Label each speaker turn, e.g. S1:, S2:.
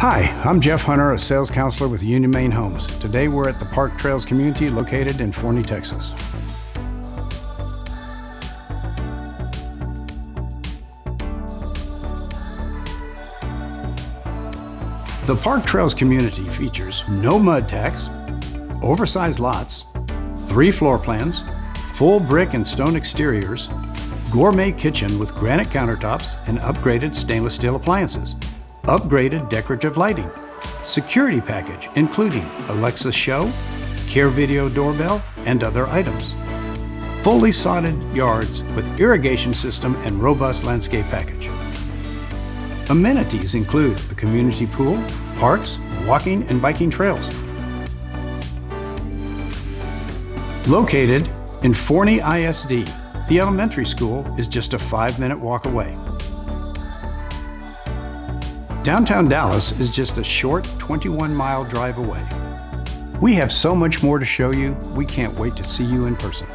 S1: Hi, I'm Jeff Hunter, a sales counselor with UnionMain Homes. Today we're at the Park Trails community located in Forney, Texas. The Park Trails community features no mud tax, oversized lots, 3 floor plans, full brick and stone exteriors, gourmet kitchen with granite countertops and upgraded stainless steel appliances, upgraded decorative lighting, security package including Alexa Show, Care Video doorbell, and other items, fully sodded yards with irrigation system and robust landscape package. Amenities include a community pool, parks, walking and biking trails. Located in Forney ISD, the elementary school is just a 5-minute walk away. Downtown Dallas is just a short 21-mile drive away. We have so much more to show you, we can't wait to see you in person.